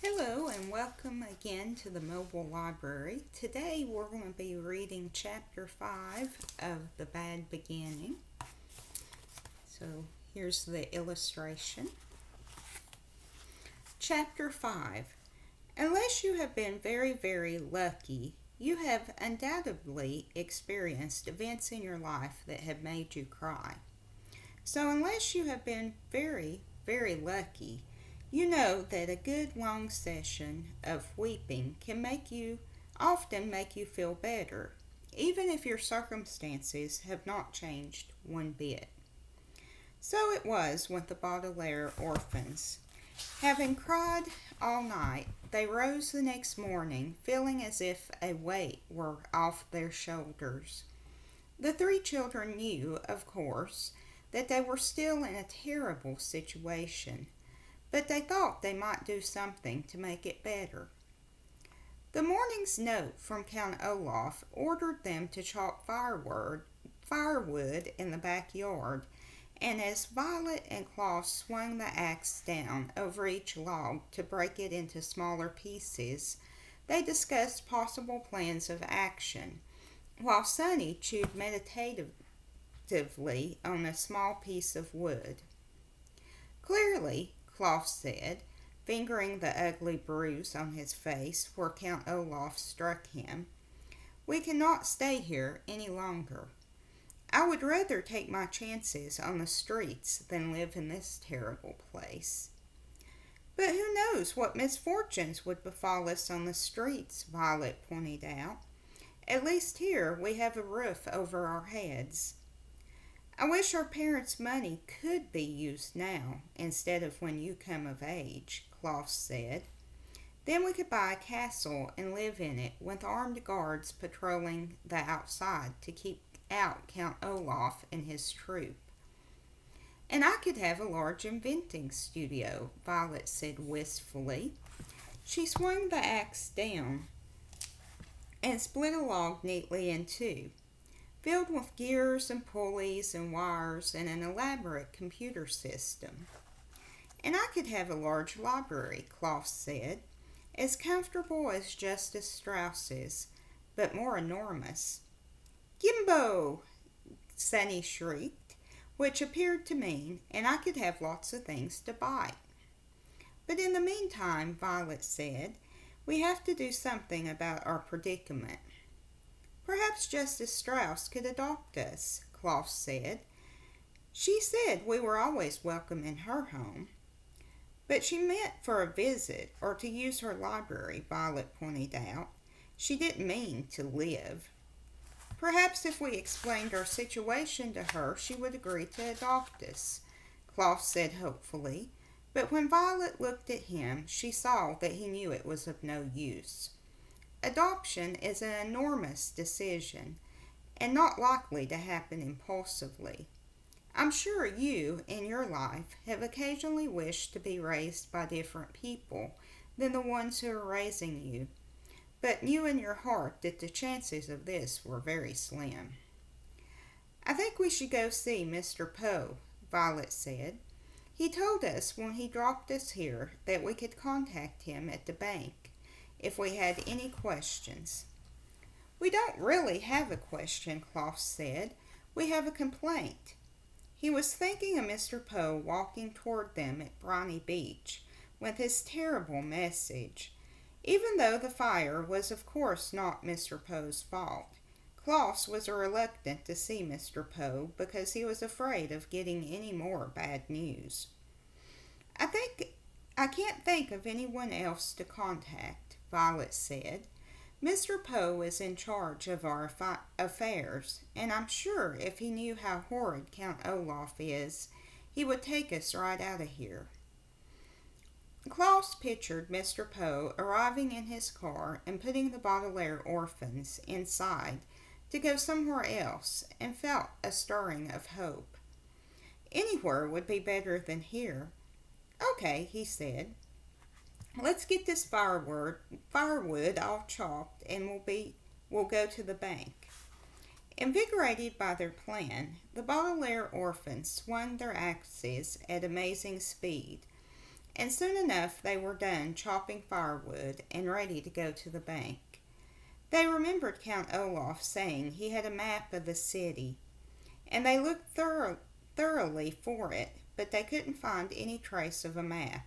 Hello and welcome again to the Mobile Library. Today we're going to be reading Chapter 5 of The Bad Beginning. So here's the illustration. Chapter 5. Unless you have been very, very lucky, you have undoubtedly experienced events in your life that have made you cry. So unless you have been very, very lucky, you know that a good long session of weeping can often make you feel better, even if your circumstances have not changed one bit. So it was with the Baudelaire orphans. Having cried all night, they rose the next morning feeling as if a weight were off their shoulders. The three children knew, of course, that they were still in a terrible situation, but they thought they might do something to make it better. The morning's note from Count Olaf ordered them to chop firewood in the backyard, and as Violet and Klaus swung the axe down over each log to break it into smaller pieces, they discussed possible plans of action, while Sonny chewed meditatively on a small piece of wood. Clearly, Klaus said, fingering the ugly bruise on his face where Count Olaf struck him, we cannot stay here any longer. I would rather take my chances on the streets than live in this terrible place. But who knows what misfortunes would befall us on the streets, Violet pointed out. At least here we have a roof over our heads. I wish our parents' money could be used now instead of when you come of age, Klaus said. Then we could buy a castle and live in it with armed guards patrolling the outside to keep out Count Olaf and his troop. And I could have a large inventing studio, Violet said wistfully. She swung the axe down and split a log neatly in two, filled with gears and pulleys and wires and an elaborate computer system. And I could have a large library, Klaus said, as comfortable as Justice Strauss's, but more enormous. Gimbo! Sonny shrieked, which appeared to mean, and I could have lots of things to bite. But in the meantime, Violet said, we have to do something about our predicament. Perhaps Justice Strauss could adopt us, Klaus said. She said we were always welcome in her home. But she meant for a visit or to use her library, Violet pointed out. She didn't mean to live. Perhaps if we explained our situation to her, she would agree to adopt us, Klaus said hopefully. But when Violet looked at him, she saw that he knew it was of no use. Adoption is an enormous decision and not likely to happen impulsively. I'm sure you, in your life, have occasionally wished to be raised by different people than the ones who are raising you, but knew in your heart that the chances of this were very slim. I think we should go see Mr. Poe, Violet said. He told us when he dropped us here that we could contact him at the bank if we had any questions. We don't really have a question, Klaus said. We have a complaint. He was thinking of Mr. Poe walking toward them at Briny Beach with his terrible message. Even though the fire was of course not Mr. Poe's fault, Klaus was reluctant to see Mr. Poe because he was afraid of getting any more bad news. I can't think of anyone else to contact, Violet said. Mr. Poe is in charge of our affairs, and I'm sure if he knew how horrid Count Olaf is, he would take us right out of here. Klaus pictured Mr. Poe arriving in his car and putting the Baudelaire orphans inside to go somewhere else and felt a stirring of hope. Anywhere would be better than here. Okay, he said. Let's get this firewood all chopped and we'll go to the bank. Invigorated by their plan, the Baudelaire orphans swung their axes at amazing speed, and soon enough they were done chopping firewood and ready to go to the bank. They remembered Count Olaf saying he had a map of the city, and they looked thoroughly for it, but they couldn't find any trace of a map,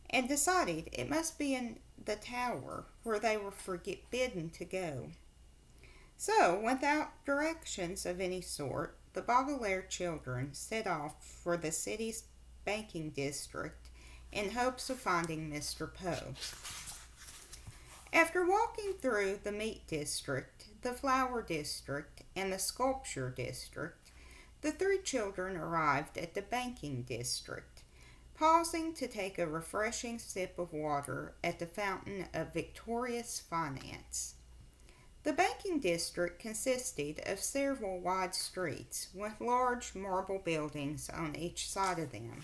and decided it must be in the tower where they were forbidden to go. So, without directions of any sort, the Baudelaire children set off for the city's banking district in hopes of finding Mr. Poe. After walking through the meat district, the flower district, and the sculpture district, the three children arrived at the banking district, pausing to take a refreshing sip of water at the fountain of Victorious Finance. The banking district consisted of several wide streets with large marble buildings on each side of them,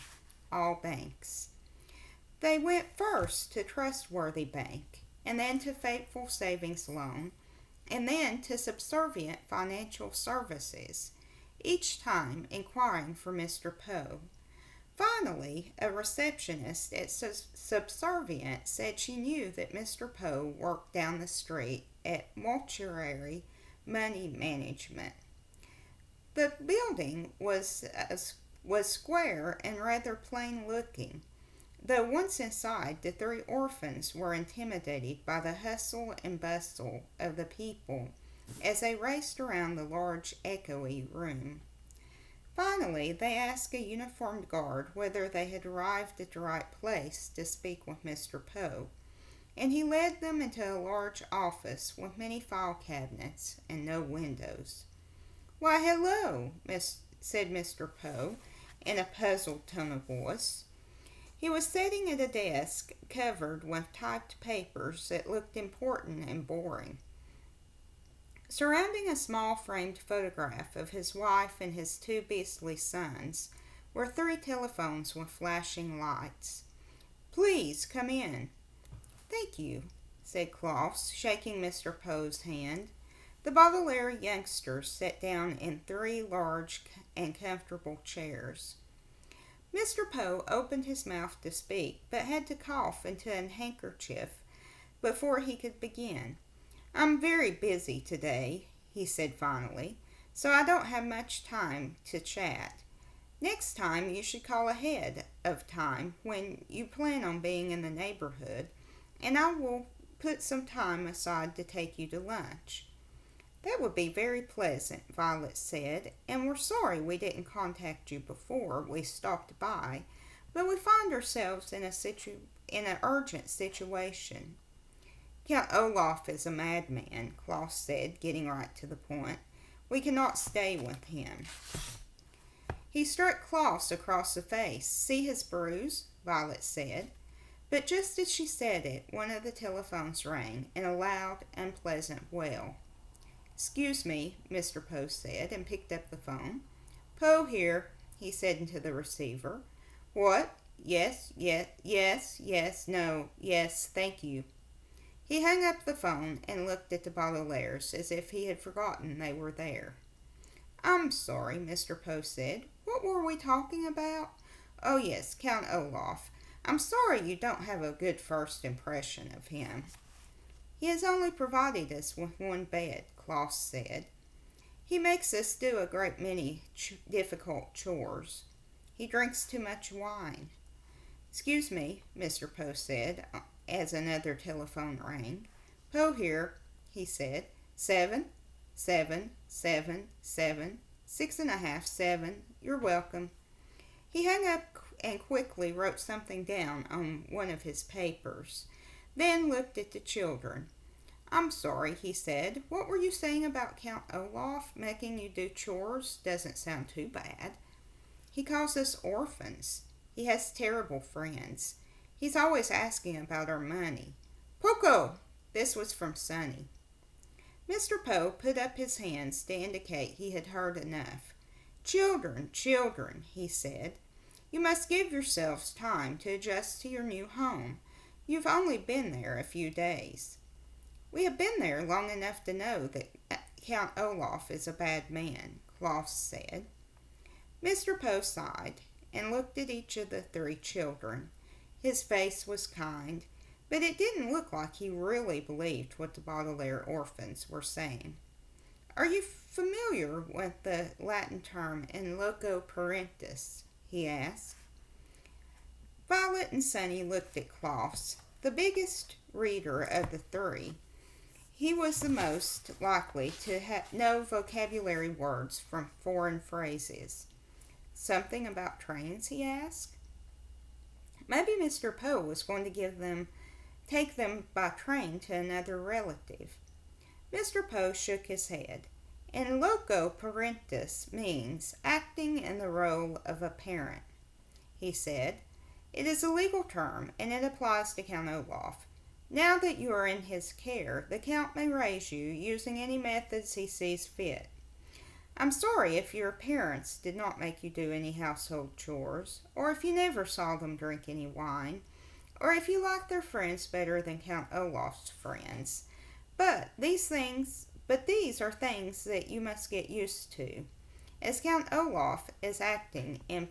all banks. They went first to Trustworthy Bank, and then to Faithful Savings Loan, and then to Subservient Financial Services, each time inquiring for Mr. Poe. Finally, a receptionist at Subservient said she knew that Mr. Poe worked down the street at Mortuary Money Management. The building was square and rather plain looking, though once inside the three orphans were intimidated by the hustle and bustle of the people as they raced around the large echoey room. Finally, they asked a uniformed guard whether they had arrived at the right place to speak with Mr. Poe, and he led them into a large office with many file cabinets and no windows. "Why, hello," said Mr. Poe in a puzzled tone of voice. He was sitting at a desk covered with typed papers that looked important and boring. Surrounding a small framed photograph of his wife and his two beastly sons were three telephones with flashing lights. "Please come in." "Thank you," said Klaus, shaking Mr. Poe's hand. The Baudelaire youngsters sat down in three large and comfortable chairs. Mr. Poe opened his mouth to speak, but had to cough into a handkerchief before he could begin. "I'm very busy today," he said finally, "so I don't have much time to chat. Next time you should call ahead of time when you plan on being in the neighborhood, and I will put some time aside to take you to lunch." "That would be very pleasant," Violet said, "and we're sorry we didn't contact you before we stopped by, but we find ourselves in an urgent situation." "Count Olaf is a madman," Klaus said, getting right to the point. "We cannot stay with him." He struck Klaus across the face. "See his bruise?" Violet said. But just as she said it, one of the telephones rang in a loud, unpleasant wail. "Excuse me," Mr. Poe said, and picked up the phone. "Poe here," he said into the receiver. "What? Yes, no, yes, thank you." He hung up the phone and looked at the Baudelaires as if he had forgotten they were there. "I'm sorry," Mr. Poe said. "What were we talking about? Oh, yes, Count Olaf. I'm sorry you don't have a good first impression of him." "He has only provided us with one bed," Klaus said. "He makes us do a great many difficult chores. He drinks too much wine." "Excuse me," Mr. Poe said, as another telephone rang. "Poe here," he said. 7, 7, 7, 7, 6.5, 7. You're welcome." He hung up and quickly wrote something down on one of his papers, then looked at the children. "I'm sorry," he said. "What were you saying about Count Olaf? Making you do chores doesn't sound too bad." "He calls us orphans. He has terrible friends. He's always asking about our money." "Poco!" This was from Sonny. Mr. Poe put up his hands to indicate he had heard enough. Children," he said. "You must give yourselves time to adjust to your new home. You've only been there a few days." "We have been there long enough to know that Count Olaf is a bad man," Klaus said. Mr. Poe sighed and looked at each of the three children. His face was kind, but it didn't look like he really believed what the Baudelaire orphans were saying. "Are you familiar with the Latin term in loco parentis?" he asked. Violet and Sunny looked at Klaus, the biggest reader of the three. He was the most likely to know vocabulary words from foreign phrases. "Something about trains?" he asked. Maybe Mr. Poe was going to take them by train to another relative. Mr. Poe shook his head. "In loco parentis means acting in the role of a parent," he said. "It is a legal term, and it applies to Count Olaf. Now that you are in his care, the Count may raise you using any methods he sees fit. I'm sorry if your parents did not make you do any household chores, or if you never saw them drink any wine, or if you like their friends better than Count Olaf's friends. But these are things that you must get used to, as Count Olaf is acting in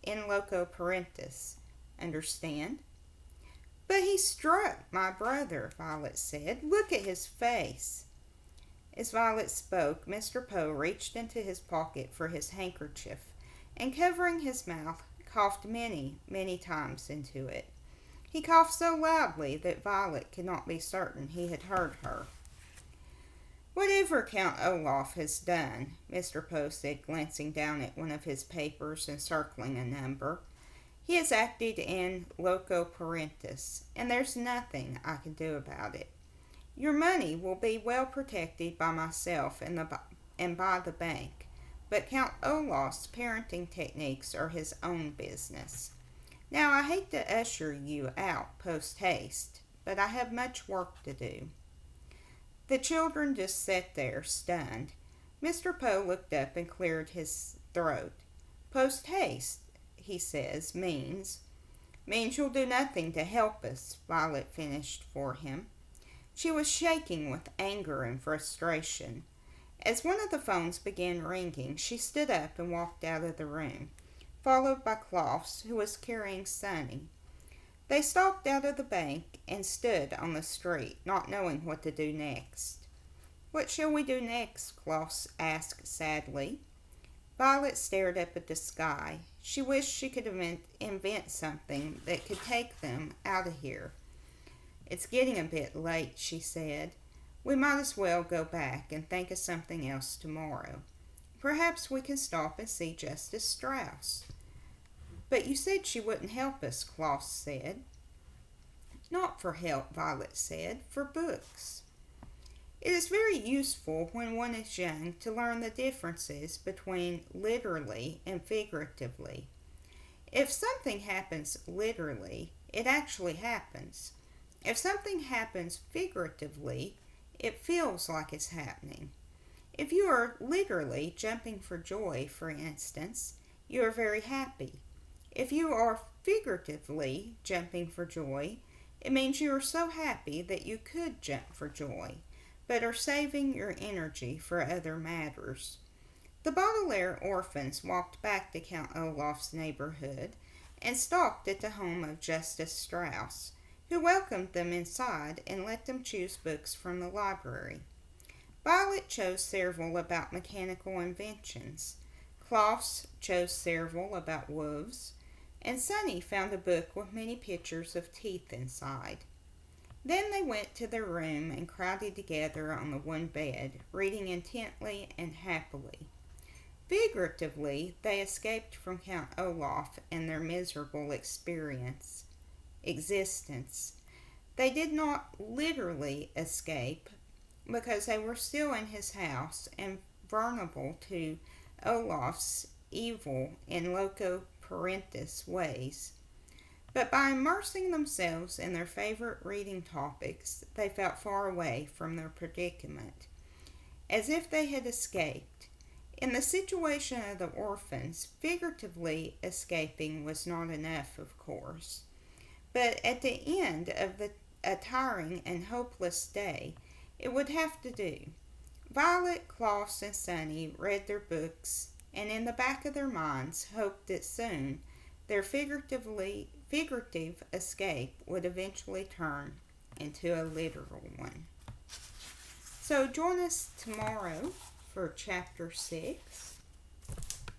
loco parentis. Understand?" "But he struck my brother," Violet said. "Look at his face." As Violet spoke, Mr. Poe reached into his pocket for his handkerchief, and covering his mouth, coughed many, many times into it. He coughed so loudly that Violet could not be certain he had heard her. "Whatever Count Olaf has done," Mr. Poe said, glancing down at one of his papers and circling a number, "he has acted in loco parentis, and there's nothing I can do about it. Your money will be well protected by myself and by the bank, but Count Olaf's parenting techniques are his own business. Now, I hate to usher you out post haste, but I have much work to do." The children just sat there, stunned. Mr. Poe looked up and cleared his throat. "Post haste," he says, means you'll do nothing to help us," Violet finished for him. She was shaking with anger and frustration. As one of the phones began ringing, she stood up and walked out of the room, followed by Klaus, who was carrying Sunny. They stalked out of the bank and stood on the street, not knowing what to do next. "What shall we do next?" Klaus asked sadly. Violet stared up at the sky. She wished she could invent something that could take them out of here. "It's getting a bit late," she said. "We might as well go back and think of something else tomorrow. Perhaps we can stop and see Justice Strauss." "But you said she wouldn't help us," Klaus said. "Not for help," Violet said, "for books. It is very useful when one is young to learn the differences between literally and figuratively. If something happens literally, it actually happens. If something happens figuratively, it feels like it's happening. If you are literally jumping for joy, for instance, you are very happy. If you are figuratively jumping for joy, it means you are so happy that you could jump for joy, but are saving your energy for other matters." The Baudelaire orphans walked back to Count Olaf's neighborhood and stopped at the home of Justice Strauss, who welcomed them inside and let them choose books from the library. Violet chose several about mechanical inventions. Klaus chose several about wolves, and Sunny found a book with many pictures of teeth inside. Then they went to their room and crowded together on the one bed, reading intently and happily. Figuratively, they escaped from Count Olaf and their miserable existence. They did not literally escape, because they were still in his house and vulnerable to Olaf's evil and loco parentis ways. But by immersing themselves in their favorite reading topics, they felt far away from their predicament, as if they had escaped. In the situation of the orphans, figuratively escaping was not enough, of course. But at the end of a tiring and hopeless day, it would have to do. Violet, Klaus, and Sunny read their books, and in the back of their minds hoped that soon their figurative escape would eventually turn into a literal one. So join us tomorrow for chapter 6.